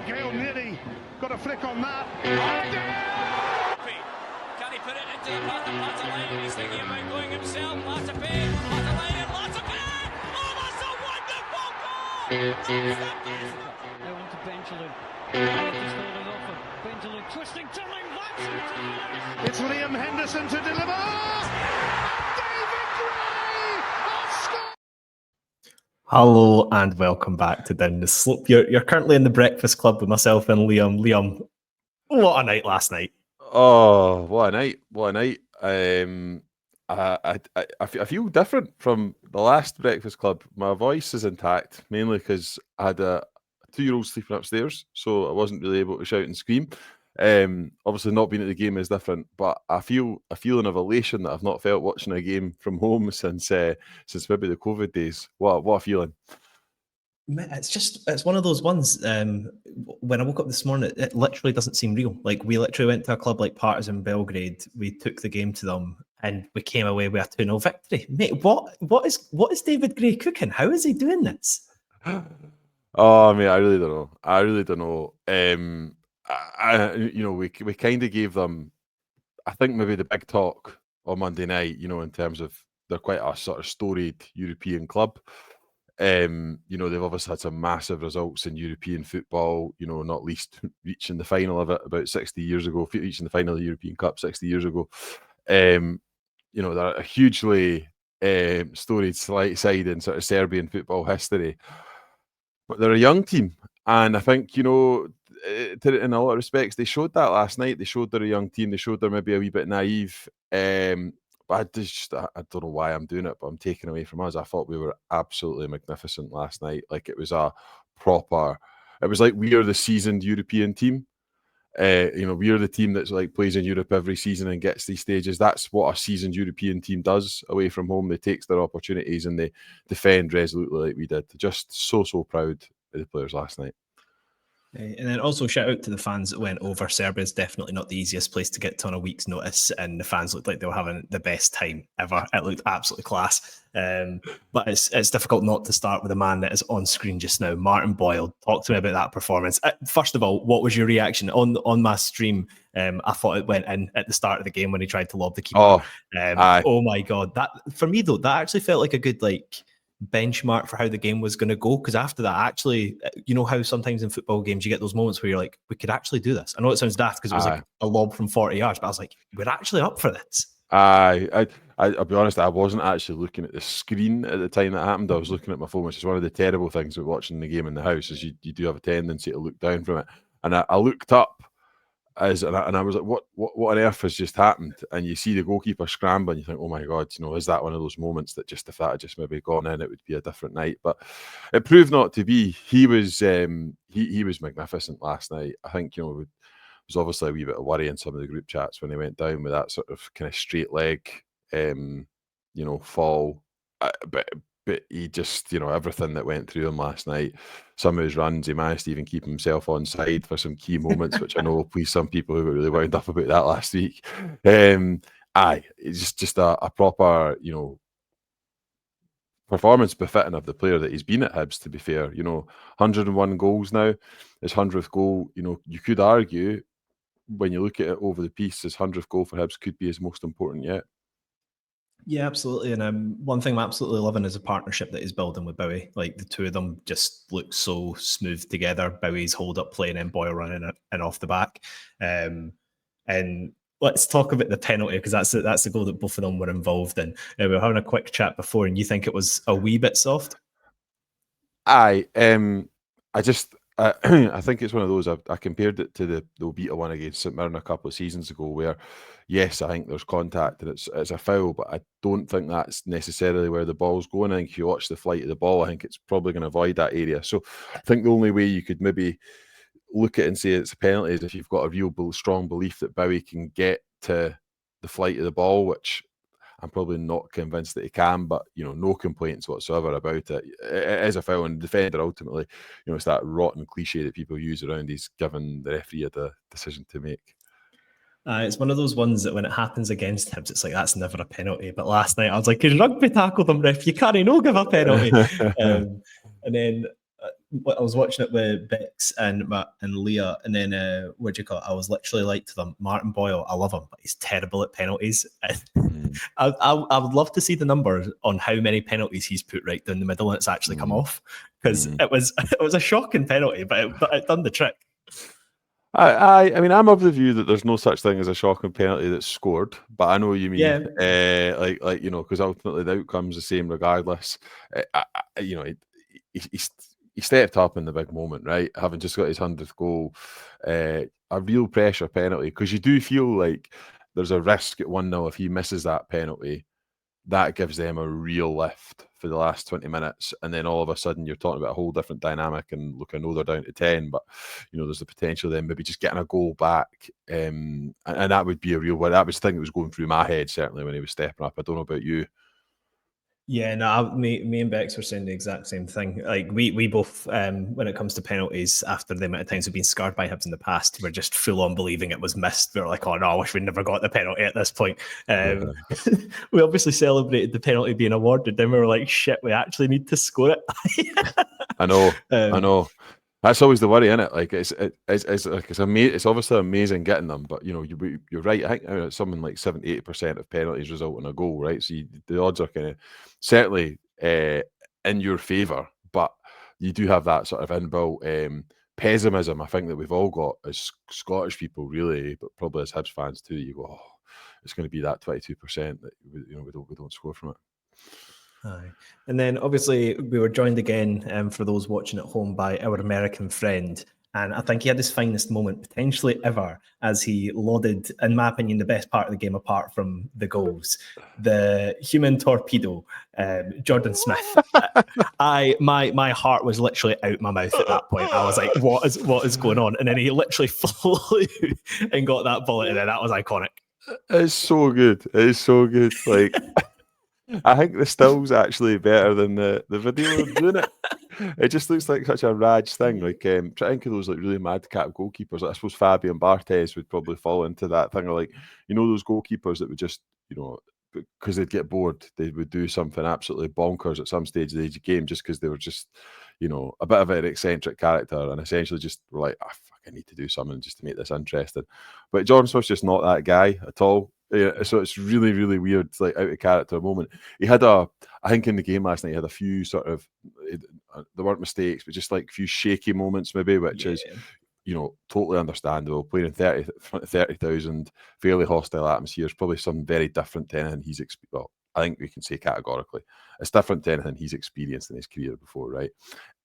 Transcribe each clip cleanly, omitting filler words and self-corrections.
Gale nearly got a flick on that. Can he put it into the path of Latterline? He's thinking about going himself. Latterline and Latterline! Oh, that's a wonderful goal! They want to Benjamin. Just holding off him. Benjamin twisting, turning, that's it! It's Liam Henderson to deliver. David Gray has scored. Hello and welcome back to Down the Slope. You're currently in the Breakfast Club with myself and Liam. Liam, what a night last night. Oh, what a night. What a night. I feel different from the last Breakfast Club. My voice is intact, mainly because I had a 2-year-old sleeping upstairs, so I wasn't really able to shout and scream. Obviously not being at the game is different, but I feel a feeling of elation that I've not felt watching a game from home since maybe the COVID days. What a feeling. It's one of those ones. When I woke up this morning, it literally doesn't seem real. Like, we literally went to a club like Partizan Belgrade. We took the game to them and we came away with a 2-0 victory. Mate, what is David Gray cooking? How is he doing this? Oh, mate, I really don't know. We kind of gave them, I think, maybe the big talk on Monday night, in terms of they're quite a sort of storied European club. They've obviously had some massive results in European football, not least reaching the final of it about 60 years ago, reaching the final of the European Cup 60 years ago. They're a hugely storied side in sort of Serbian football history. But they're a young team. And I think, in a lot of respects, they showed that last night. They showed they're a young team. They showed they're maybe a wee bit naive. But I don't know why I'm doing it, but I'm taking away from us. I thought we were absolutely magnificent last night. Like, it was it was like we are the seasoned European team. We are the team that's like plays in Europe every season and gets these stages. That's what a seasoned European team does away from home. They take their opportunities and they defend resolutely like we did. Just so proud of the players last night. And then also shout out to the fans that went over. Serbia is definitely not the easiest place to get to on a week's notice, and the fans looked like they were having the best time ever. It looked absolutely class. But it's difficult not to start with a man that is on screen just now, Martin Boyle. Talk to me about that performance. First of all, what was your reaction on my stream? I thought it went in at the start of the game when he tried to lob the keeper. Oh my god! That for me though, that actually felt like a good benchmark for how the game was going to go, because after that, actually, how sometimes in football games you get those moments where you're like, we could actually do this. I know it sounds daft because it was like a lob from 40 yards, but I was like, we're actually up for this. I'll be honest, I wasn't actually looking at the screen at the time that happened. I was looking at my phone, which is one of the terrible things with watching the game in the house, is you do have a tendency to look down from it. And I looked up and I was like, what on earth has just happened? And you see the goalkeeper scrambling, you think, oh my god, is that one of those moments that just, if that had just maybe gone in, it would be a different night? But it proved not to be. He was he was magnificent last night. I think, there was obviously a wee bit of worry in some of the group chats when he went down with that sort of kind of straight leg fall. But he just, everything that went through him last night, some of his runs, he managed to even keep himself on side for some key moments, which I know will please some people who were really wound up about that last week. It's just a proper, performance befitting of the player that he's been at Hibs, to be fair. 101 goals now, his 100th goal, you could argue, when you look at it over the piece, his 100th goal for Hibs could be his most important yet. Yeah, absolutely. And one thing I'm absolutely loving is a partnership that he's building with Bowie. Like, the two of them just look so smooth together. Bowie's hold up play and then Boyle running in off the back. And let's talk about the penalty, because that's the goal that both of them were involved in. We were having a quick chat before, and you think it was a wee bit soft? I think it's one of those. I compared it to the Obita one against St Mirren a couple of seasons ago, where yes, I think there's contact and it's a foul, but I don't think that's necessarily where the ball's going. I think if you watch the flight of the ball, I think it's probably going to avoid that area. So I think the only way you could maybe look at it and say it's a penalty is if you've got a real strong belief that Bowie can get to the flight of the ball, which I'm probably not convinced that he can, but no complaints whatsoever about it. It is a foul, and the defender ultimately, it's that rotten cliche that people use around he's given the referee a decision to make. It's one of those ones that when it happens against Hibs, it's like, that's never a penalty. But last night I was like, he rugby tackled him, ref. You can't no give a penalty. And then I was watching it with Bex and Leah, and then I was literally like to them, Martin Boyle, I love him, but he's terrible at penalties. I would love to see the numbers on how many penalties he's put right down the middle and it's actually come off, because it was a shocking penalty, but it done the trick. I mean, I'm of the view that there's no such thing as a shocking penalty that's scored, but I know what you mean. Yeah. Like because ultimately the outcome's the same regardless. He stepped up in the big moment, right? Having just got his 100th goal, a real pressure penalty, because you do feel like there's a risk at 1-0 if he misses that penalty. That gives them a real lift for the last 20 minutes. And then all of a sudden you're talking about a whole different dynamic. And look, I know they're down to 10, but there's the potential then maybe just getting a goal back. And that would be a real one. That was the thing that was going through my head, certainly, when he was stepping up. I don't know about you. Yeah, no, me and Bex were saying the exact same thing. Like we both, when it comes to penalties, after the amount of times we've been scarred by Hibs in the past, we're just full on believing it was missed. We're like, oh no, I wish we never got the penalty at this point. We obviously celebrated the penalty being awarded, then we were like, shit, we actually need to score it. I know. That's always the worry, isn't it? Like it's obviously amazing getting them, but you're right. I think it's something like 70-80% of penalties result in a goal, right? So the odds are kind of certainly in your favour, but you do have that sort of inbuilt pessimism. I think that we've all got as Scottish people, really, but probably as Hibs fans too. You go, oh, it's going to be that 22% that we don't score from it. Aye. And then obviously we were joined again for those watching at home by our American friend, and I think he had his finest moment potentially ever as he lauded, in my opinion, the best part of the game apart from the goals, the human torpedo, Jordan Smith. My heart was literally out my mouth at that point. I was like, what is going on? And then he literally flew and got that bullet in there. That was iconic. It's so good. It's so good. Like, I think the still's actually better than the video of doing it. It just looks like such a raj thing. Like, try to think of those like really madcap goalkeepers. Like, I suppose Fabian Barthez would probably fall into that thing of like, those goalkeepers that would just, because they'd get bored, they would do something absolutely bonkers at some stage of the game just because they were just, a bit of an eccentric character and essentially just were like, I need to do something just to make this interesting. But Jordan Smith's just not that guy at all. Yeah, so it's really, really weird, like out of character moment. He had I think in the game last night, he had a few sort of, there weren't mistakes, but just like a few shaky moments maybe, which is, totally understandable. Playing in 30,000, fairly hostile atmosphere is probably some very different to anything he's experienced. Well, I think we can say categorically, it's different to anything he's experienced in his career before, right?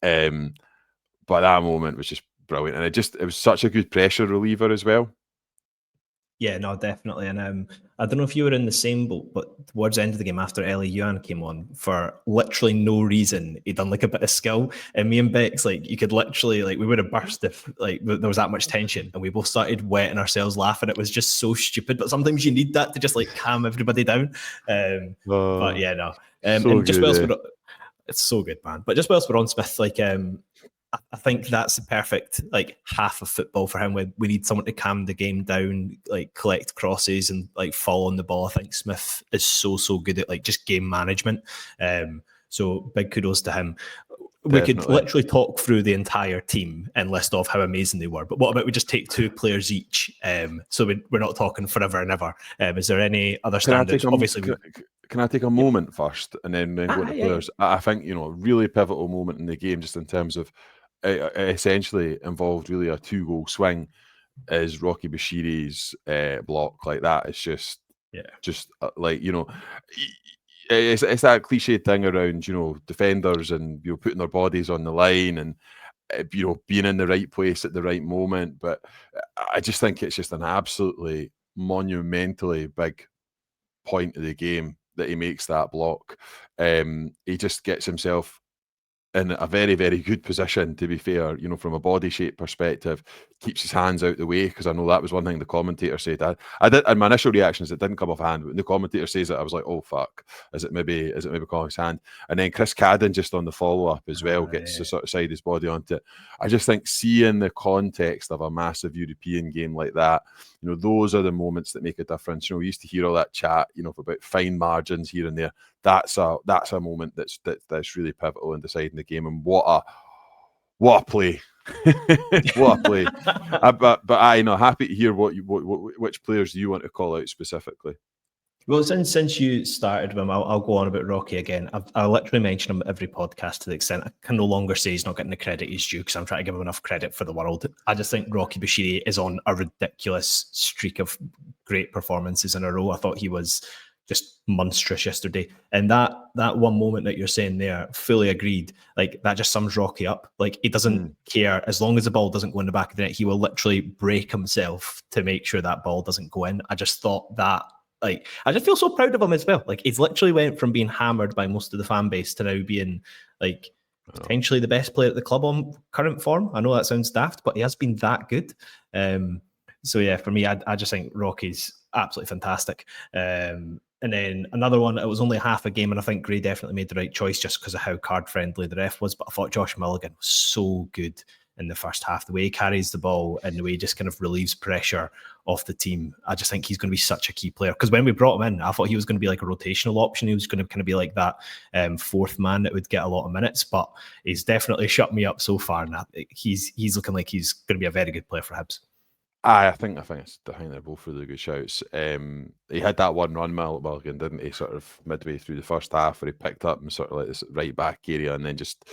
But that moment was just brilliant, and it was such a good pressure reliever as well. Yeah, no, definitely. And I don't know if you were in the same boat, but towards the end of the game, after Ellie Yuan came on, for literally no reason, he done like a bit of skill. And me and Bex, like, you could literally, like, we would have burst if like there was that much tension, and we both started wetting ourselves laughing. It was just so stupid. But sometimes you need that to just like calm everybody down. But yeah, no. And just whilst it's so good, man. But just whilst we're on Smith, like, I think that's the perfect like half of football for him. We need someone to calm the game down, like collect crosses and like fall on the ball. I think Smith is so good at like just game management. So big kudos to him. We could literally talk through the entire team and list off how amazing they were. But what about we just take two players each? So we're not talking forever and ever. Is there any other standards? Can I take a moment first and then go into players? I think, a really pivotal moment in the game, just in terms of it essentially involved really a 2-goal swing, is Rocky Bashiri's block. Like that. It's just like, it's that cliched thing around, defenders and, putting their bodies on the line and, being in the right place at the right moment. But I just think it's just an absolutely monumentally big point of the game that he makes that block. He just gets himself in a very, very good position, to be fair, from a body shape perspective, keeps his hands out the way, because I know that was one thing the commentator said. I did, and my initial reaction is it didn't come off hand, but when the commentator says it, I was like, oh fuck, is it maybe Collins' hand? And then Chris Cadden, just on the follow-up as well, gets to sort of side his body onto it. I just think seeing the context of a massive European game like that, those are the moments that make a difference. We used to hear all that chat, about fine margins here and there. That's a moment that's really pivotal in deciding the the game, and what a play. What a play. But I know, happy to hear which players do you want to call out specifically. Well, since you started with him, I'll go on about Rocky again. I literally mention him every podcast to the extent I can no longer say he's not getting the credit he's due, because I'm trying to give him enough credit for the world. I just think Rocky Bashiri is on a ridiculous streak of great performances in a row. I thought he was just monstrous yesterday. And that one moment that you're saying there, fully agreed. Like, that just sums Rocky up. Like, he doesn't care. As long as the ball doesn't go in the back of the net, he will literally break himself to make sure that ball doesn't go in. I just thought that, like, I just feel so proud of him as well. Like, he's literally went from being hammered by most of the fan base to now being, like, potentially the best player at the club on current form. I know that sounds daft, but he has been that good. So yeah, for me, I just think Rocky's absolutely fantastic. And then another one, it was only half a game, and I think Gray definitely made the right choice just because of how card friendly the ref was. But I thought Josh Mulligan was so good in the first half. The way he carries the ball and the way he just kind of relieves pressure off the team. I just think he's going to be such a key player. Because when we brought him in, I thought he was going to be like a rotational option. He was going to kind of be like that fourth man that would get a lot of minutes. But he's definitely shut me up so far. And he's looking like he's going to be a very good player for Hibs. I think they're both really good shouts. He had that one run, Mulligan, didn't he? Sort of midway through the first half, where he picked up and sort of like this right back area, and then just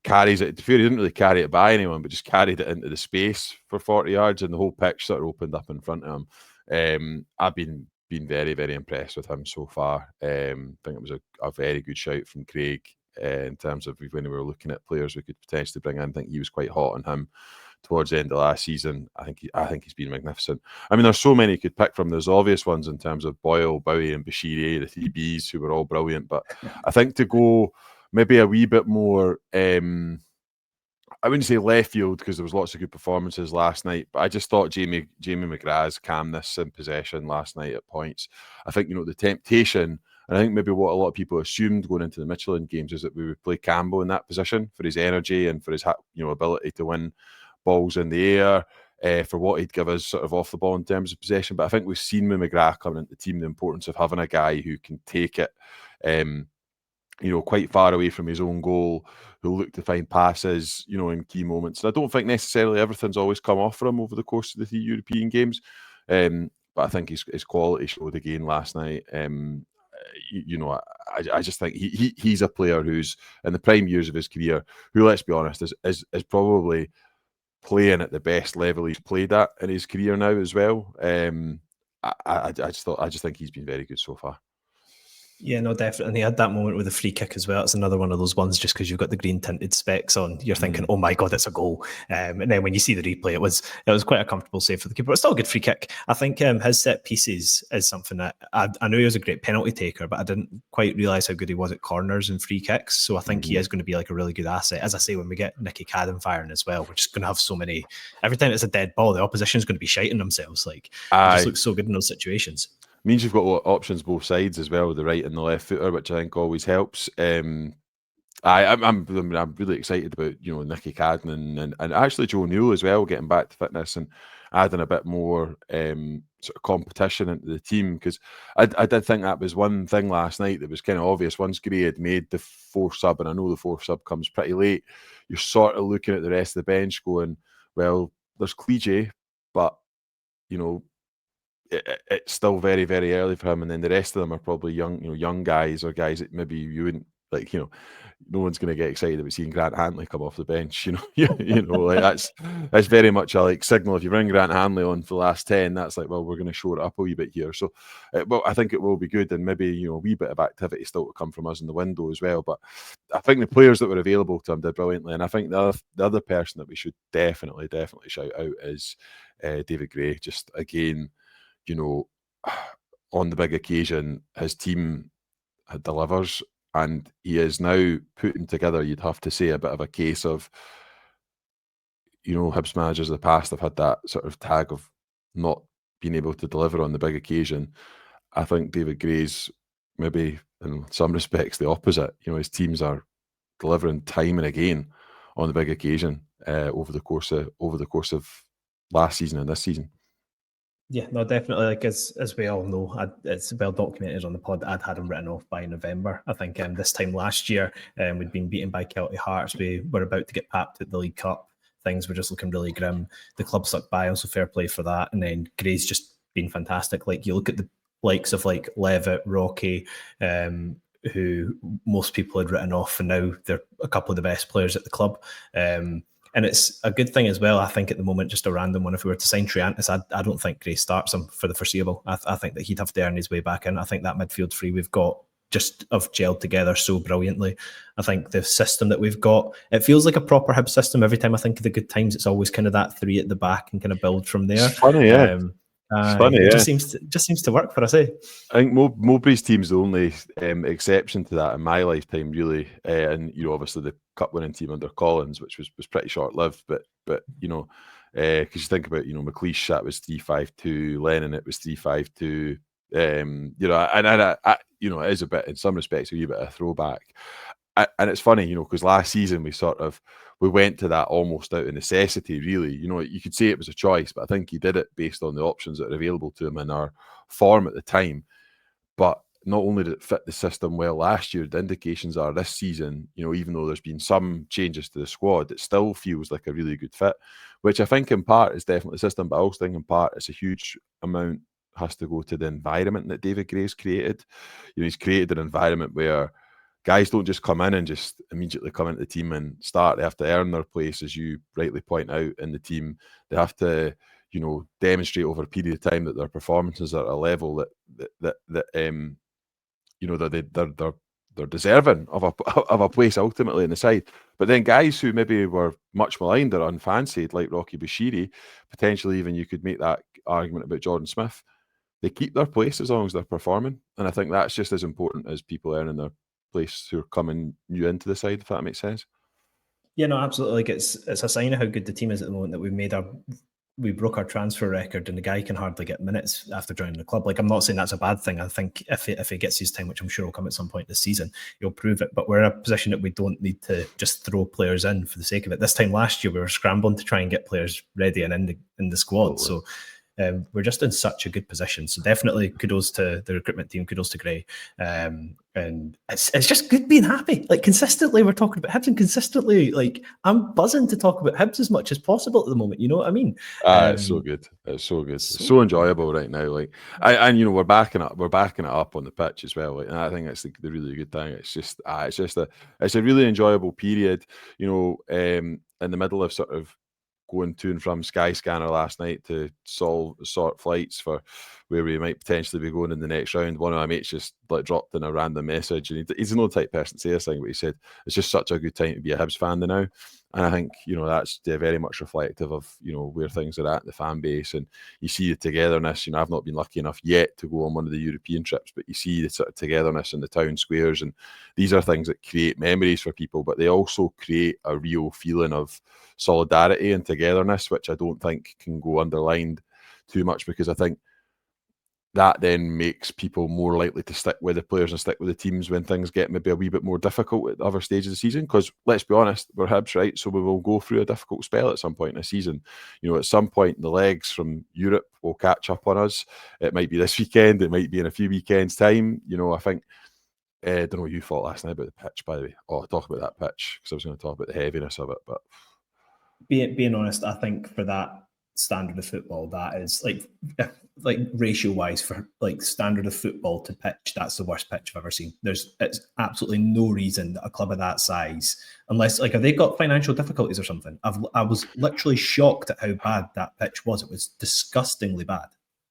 carries it. He didn't really carry it by anyone, but just carried it into the space for 40 yards, and the whole pitch sort of opened up in front of him. I've been very, very impressed with him so far. I think it was a very good shout from Craig in terms of when we were looking at players we could potentially bring in. I think he was quite hot on him towards the end of last season. I think he's been magnificent. I mean, there's so many you could pick from. There's obvious ones in terms of Boyle, Bowie, and Bashiri, the three Bs, who were all brilliant. But I think to go maybe a wee bit more, I wouldn't say left field, because there was lots of good performances last night, but I just thought Jamie McGrath's calmness in possession last night at points. I think, the temptation, and I think maybe what a lot of people assumed going into the Michelin games, is that we would play Campbell in that position for his energy and for his ability to win balls in the air, for what he'd give us sort of off the ball in terms of possession. But I think we've seen with McGrath coming into the team the importance of having a guy who can take it quite far away from his own goal, who'll look to find passes, in key moments. And I don't think necessarily everything's always come off for him over the course of the 3 European games. But I think his quality showed again last night. I just think he's a player who's in the prime years of his career, who, let's be honest, is probably playing at the best level he's played at in his career now as well. I just think he's been very good so far. Yeah, no, definitely. And he had that moment with the free kick as well. It's another one of those ones, just because you've got the green tinted specs on, you're thinking, oh my God, it's a goal. And then when you see the replay, it was quite a comfortable save for the keeper. It's still a good free kick. I think his set pieces is something that I knew he was a great penalty taker, but I didn't quite realise how good he was at corners and free kicks. So I think he is going to be like a really good asset. As I say, when we get Nicky Cadden firing as well, we're just going to have so many. Every time it's a dead ball, the opposition is going to be shiting themselves. Like, it just looks so good in those situations. Means you've got options both sides as well, the right and the left footer, which I think always helps. I'm really excited about Nicky Cadden and actually Joe Newell as well, getting back to fitness and adding a bit more sort of competition into the team, because I did think that was one thing last night that was kind of obvious. Once Gray had made the fourth sub, and I know the fourth sub comes pretty late, you're sort of looking at the rest of the bench going, well, there's Killie, but it's still very, very early for him, and then the rest of them are probably young guys, or guys that maybe you wouldn't like. No one's going to get excited about seeing Grant Hanley come off the bench. Like that's very much a signal. If you bring Grant Hanley on for the last 10, that's like, well, we're going to shore it up a wee bit here. So, I think it will be good, and maybe a wee bit of activity still to come from us in the window as well. But I think the players that were available to him did brilliantly, and I think the other person that we should definitely shout out is David Gray. Just again, on the big occasion, his team delivers, and he is now putting together, you'd have to say, a bit of a case of, Hibs managers of the past have had that sort of tag of not being able to deliver on the big occasion. I think David Gray's maybe, in some respects, the opposite. His teams are delivering time and again on the big occasion over the course of last season and this season. Yeah, no, definitely. Like as we all know, it's well documented on the pod. I'd had him written off by November. I think this time last year, we'd been beaten by Celtic Hearts. We were about to get papped at the League Cup. Things were just looking really grim. The club stuck by, also fair play for that. And then Gray's just been fantastic. Like you look at the likes of like Levitt, Rocky, who most people had written off, and now they're a couple of the best players at the club. And it's a good thing as well, I think, at the moment, just a random one. If we were to sign Triantis, I don't think Gray starts him for the foreseeable. I think that he'd have to earn his way back in. I think that midfield three we've got just have gelled together so brilliantly. I think the system that we've got, it feels like a proper Hibs system. Every time I think of the good times, it's always kind of that three at the back and kind of build from there. It's funny, yeah. It just seems to work for us, eh? I think Mowbray's team's the only exception to that in my lifetime, really. And obviously the cup winning team under Collins, which was pretty short lived, but because you think about McLeish, that was 3-5-2, Lennon, it was 3-5-2. And it is a bit, in some respects, a wee bit of a throwback. And it's funny, because last season we went to that almost out of necessity, really. You could say it was a choice, but I think he did it based on the options that are available to him in our form at the time. But not only did it fit the system well last year, the indications are this season, even though there's been some changes to the squad, it still feels like a really good fit, which I think in part is definitely the system, but I also think in part it's a huge amount has to go to the environment that David Gray's created. He's created an environment where guys don't just come in and just immediately come into the team and start. They have to earn their place, as you rightly point out, in the team. They have to, demonstrate over a period of time that their performances are at a level that they're deserving of a place ultimately in the side. But then guys who maybe were much maligned or unfancied, like Rocky Bashiri, potentially even you could make that argument about Jordan Smith, they keep their place as long as they're performing. And I think that's just as important as people earning their place who are coming new into the side, if that makes sense. Yeah, no, absolutely. Like it's a sign of how good the team is at the moment that we broke our transfer record, and the guy can hardly get minutes after joining the club. Like, I'm not saying that's a bad thing. I think if he gets his time, which I'm sure will come at some point this season, he'll prove it. But we're in a position that we don't need to just throw players in for the sake of it. This time last year, we were scrambling to try and get players ready and in the squad. Totally. So we're just in such a good position. So definitely kudos to the recruitment team, kudos to Gray. And it's just good being happy. Like, consistently, we're talking about Hibs, and consistently, like, I'm buzzing to talk about Hibs as much as possible at the moment. You know what I mean? It's so good. It's so good. It's so enjoyable right now. Like, we're backing it up on the pitch as well. Like, and I think that's the really good thing. It's just a really enjoyable period. In the middle of sort of going to and from Skyscanner last night to sort flights for where we might potentially be going in the next round. One of my mates just dropped in a random message, and he's no type person to say this thing, but he said it's just such a good time to be a Hibs fan now. And I think that's very much reflective of where things are at in the fan base, and you see the togetherness. I've not been lucky enough yet to go on one of the European trips, but you see the sort of togetherness in the town squares, and these are things that create memories for people, but they also create a real feeling of solidarity and togetherness, which I don't think can go underlined too much, because I think that then makes people more likely to stick with the players and stick with the teams when things get maybe a wee bit more difficult at other stages of the season. Because let's be honest, we're Hibs, right? So we will go through a difficult spell at some point in the season. At some point, the legs from Europe will catch up on us. It might be this weekend. It might be in a few weekends' time. I think, I don't know what you thought last night about the pitch, by the way. Oh, I'll talk about that pitch, because I was going to talk about the heaviness of it. But being honest, I think for that standard of football, that is like ratio wise, for like standard of football to pitch, that's the worst pitch I've ever seen. It's absolutely no reason that a club of that size, unless have they got financial difficulties or something? I was literally shocked at how bad that pitch was. It was disgustingly bad.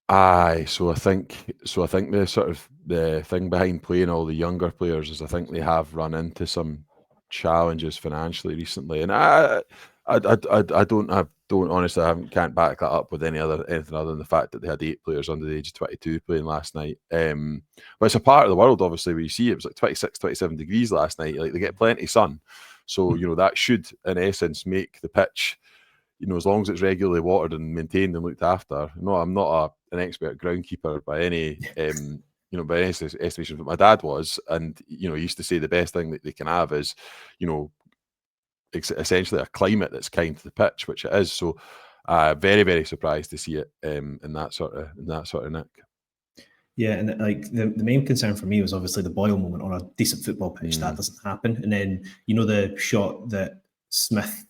Aye, so I think the sort of the thing behind playing all the younger players is I think they have run into some challenges financially recently, and I don't honestly, can't back that up with anything other than the fact that they had 8 players under the age of 22 playing last night. But it's a part of the world, obviously, where you see it was like 26, 27 degrees last night. Like, they get plenty of sun, so that should, in essence, make the pitch, as long as it's regularly watered and maintained and looked after. No, I'm not an expert groundkeeper by any by any estimation, but my dad was, and he used to say the best thing that they can have is, essentially a climate that's kind to the pitch, which it is. So very, very surprised to see it in that sort of nick. Yeah, and like the main concern for me was obviously the Boyle moment on a decent football pitch. That doesn't happen. And then, the shot that Smith,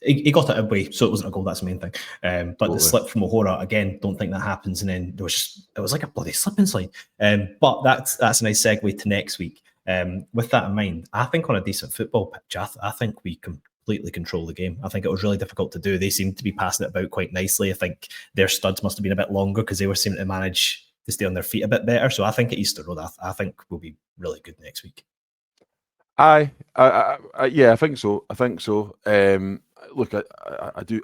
he got it away, so it wasn't a goal. That's the main thing. But Totally. the slip from O'Hora, again, don't think that happens. And then it was like a bloody slip and slide. But that's a nice segue to next week. With that in mind, I think on a decent football pitch, I think we completely control the game. I think it was really difficult to do. They seemed to be passing it about quite nicely. I think their studs must have been a bit longer because they were seeming to manage to stay on their feet a bit better. So I think at Easter Road, I think we'll be really good next week. Yeah, I think so. Look, I do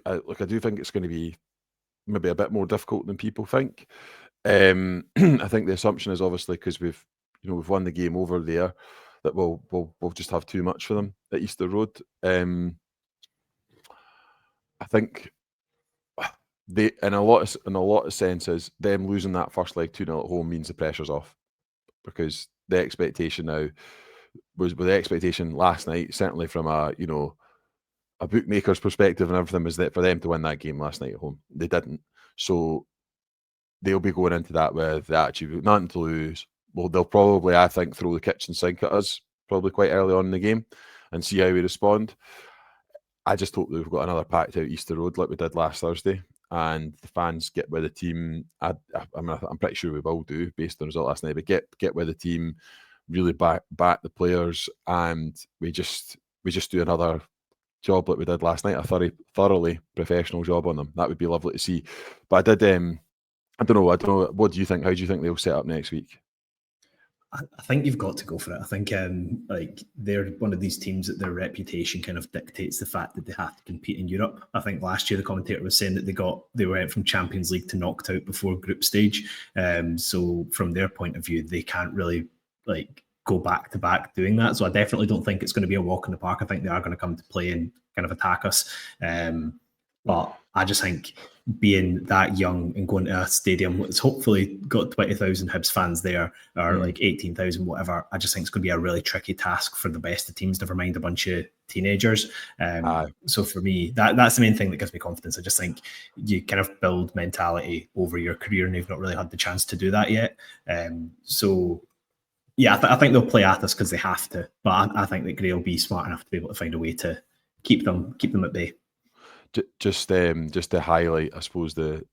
think it's going to be maybe a bit more difficult than people think. I think the assumption is obviously because we've won the game over there that we'll just have too much for them at Easter Road. I think they, in a lot of senses, them losing that first leg 2-0 at home means the pressure's off, because the expectation now was, with the expectation last night, certainly from a bookmaker's perspective and everything, was that for them to win that game last night at home. They didn't, so they'll be going into that with the attitude nothing to lose. Well, they'll probably, I think, throw the kitchen sink at us probably quite early on in the game and see how we respond. I just hope that we've got another packed out Easter Road like we did last Thursday, and the fans get with the team. I'm pretty sure we will do based on the result last night, but get with the team, really back the players, and we just do another job like we did last night, a thoroughly professional job on them. That would be lovely to see. But I don't know. What do you think? How do you think they'll set up next week? I think you've got to go for it. I think they're one of these teams that their reputation kind of dictates the fact that they have to compete in Europe. I think last year the commentator was saying that they went from Champions League to knocked out before group stage. So from their point of view, they can't really go back to back doing that. So I definitely don't think it's going to be a walk in the park. I think they are going to come to play and kind of attack us. But I just think being that young and going to a stadium that's hopefully got 20,000 Hibs fans there, or 18,000, whatever, I just think it's going to be a really tricky task for the best of teams, never mind a bunch of teenagers. So for me, that's the main thing that gives me confidence. I just think you kind of build mentality over your career, and they've not really had the chance to do that yet. So yeah, I think they'll play at us because they have to. But I think that Gray will be smart enough to be able to find a way to keep them at bay. Just to highlight, I suppose, the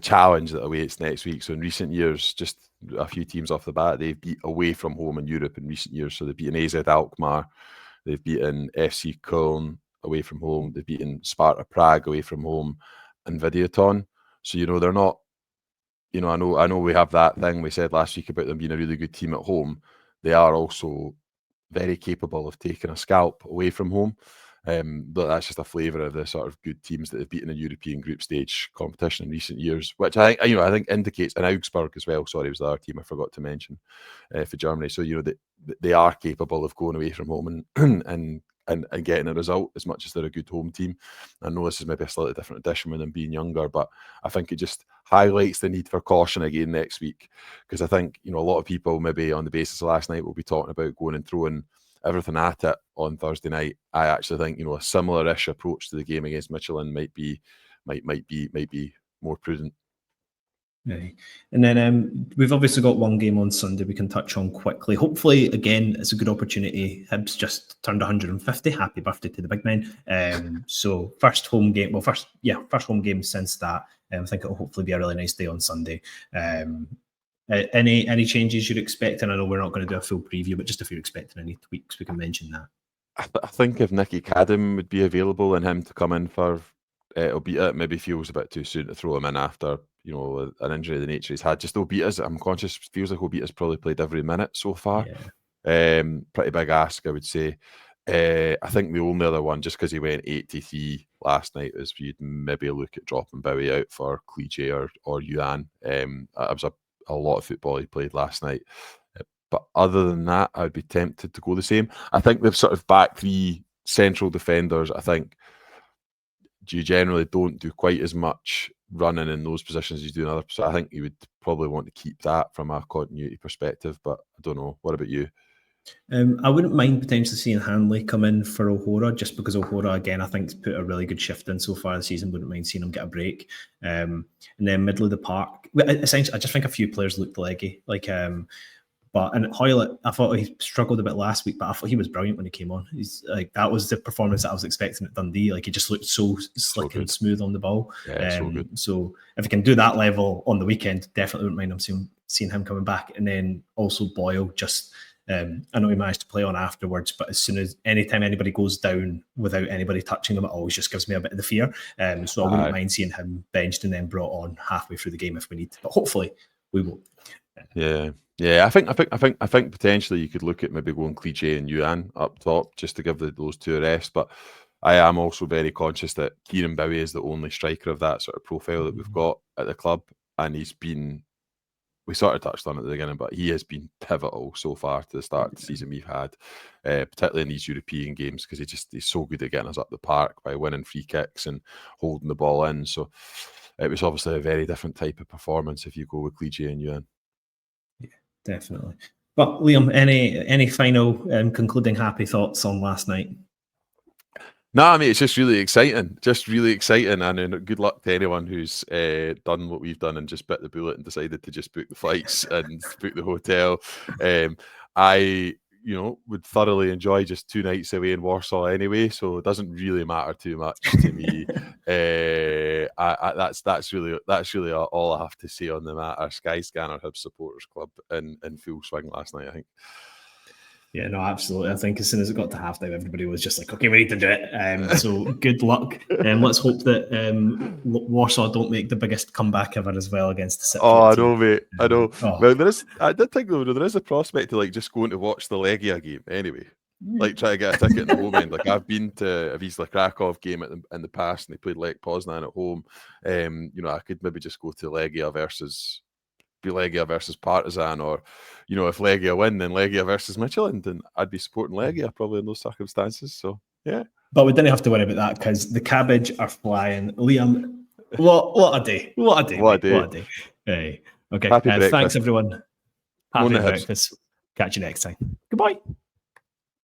challenge that awaits next week. So in recent years, just a few teams off the bat, they've beat away from home in Europe in recent years. So they've beaten AZ Alkmaar, they've beaten FC Köln away from home, they've beaten Sparta Prague away from home, and Videoton. So they're not. I know we have that thing we said last week about them being a really good team at home. They are also very capable of taking a scalp away from home. But that's just a flavour of the sort of good teams that have beaten a European group stage competition in recent years, which I think indicates, and Augsburg as well. Sorry, was the other team I forgot to mention for Germany. So they are capable of going away from home and getting a result, as much as they're a good home team. I know this is maybe a slightly different edition with them being younger, but I think it just highlights the need for caution again next week, because I think a lot of people maybe on the basis of last night will be talking about going and throwing everything at it on Thursday night. I actually think a similar-ish approach to the game against Michelin might be more prudent. Right. And then we've obviously got one game on Sunday we can touch on quickly. Hopefully, again, it's a good opportunity. Hibs just turned 150. Happy birthday to the big men. So first home game since that. I think it'll hopefully be a really nice day on Sunday. Any changes you'd expect? And I know we're not going to do a full preview, but just if you're expecting any tweaks, we can mention that. I think if Nicky Cadden would be available and him to come in for Obita, maybe feels a bit too soon to throw him in after an injury of the nature he's had. Just Obita's, I'm conscious, feels like Obita's probably played every minute so far. Yeah. Pretty big ask, I would say. I think the only other one, just because he went 83 last night, is you'd maybe look at dropping Bowie out for Cliche or Yuan. It was a lot of football he played last night. But other than that, I would be tempted to go the same. I think they've sort of back three central defenders. I think you generally don't do quite as much running in those positions as you do in others. So I think you would probably want to keep that from a continuity perspective. But I don't know. What about you? I wouldn't mind potentially seeing Hanley come in for O'Hora, just because O'Hora, again, I think has put a really good shift in so far this season. Wouldn't mind seeing him get a break. And then middle of the park, essentially, I just think a few players looked leggy. And Hoylett, I thought he struggled a bit last week, but I thought he was brilliant when he came on. He's like, that was the performance that I was expecting at Dundee. Like, he just looked so slick and smooth on the ball. Yeah, so good. So if he can do that level on the weekend, definitely wouldn't mind him seeing him coming back. And then also Boyle, just I know he managed to play on afterwards, but anytime anybody goes down without anybody touching them, it always just gives me a bit of the fear. So I wouldn't mind seeing him benched and then brought on halfway through the game if we need to. But hopefully we will. Yeah. I think potentially you could look at maybe going Killie and Yuan up top just to give those two a rest. But I am also very conscious that Kieran Bowie is the only striker of that sort of profile that we've got at the club, and he's been. We sort of touched on it at the beginning, but he has been pivotal so far to the start of the season we've had, particularly in these European games, because he's so good at getting us up the park by winning free kicks and holding the ball in. So it was obviously a very different type of performance if you go with Killie and Yuan. Yeah, definitely. But Liam, any final concluding happy thoughts on last night? No, I mean, it's just really exciting. And good luck to anyone who's done what we've done and just bit the bullet and decided to just book the flights and book the hotel. I would thoroughly enjoy just 2 nights away in Warsaw anyway, so it doesn't really matter too much to me. That's really all I have to say on the matter. Skyscanner Hibs Supporters Club in full swing last night, I think. Yeah, no, absolutely. I think as soon as it got to halftime, everybody was just like, okay, we need to do it. So good luck. Let's hope that Warsaw don't make the biggest comeback ever as well against the City. Oh, I know, mate. I know. Well, I did think, though, there is a prospect to just going to watch the Legia game anyway. Try to get a ticket in the home end. I've been to a Wisla Krakow game in the past, and they played Lech Poznan at home. I could maybe just go to Legia versus Partizan, or if Legia win, then Legia versus Midfield, and I'd be supporting Legia probably in those circumstances. So yeah, but we didn't have to worry about that because the cabbage are flying. Liam, what a day! What a day! Hey, okay. Thanks everyone. Happy breakfast. Catch you next time. Goodbye.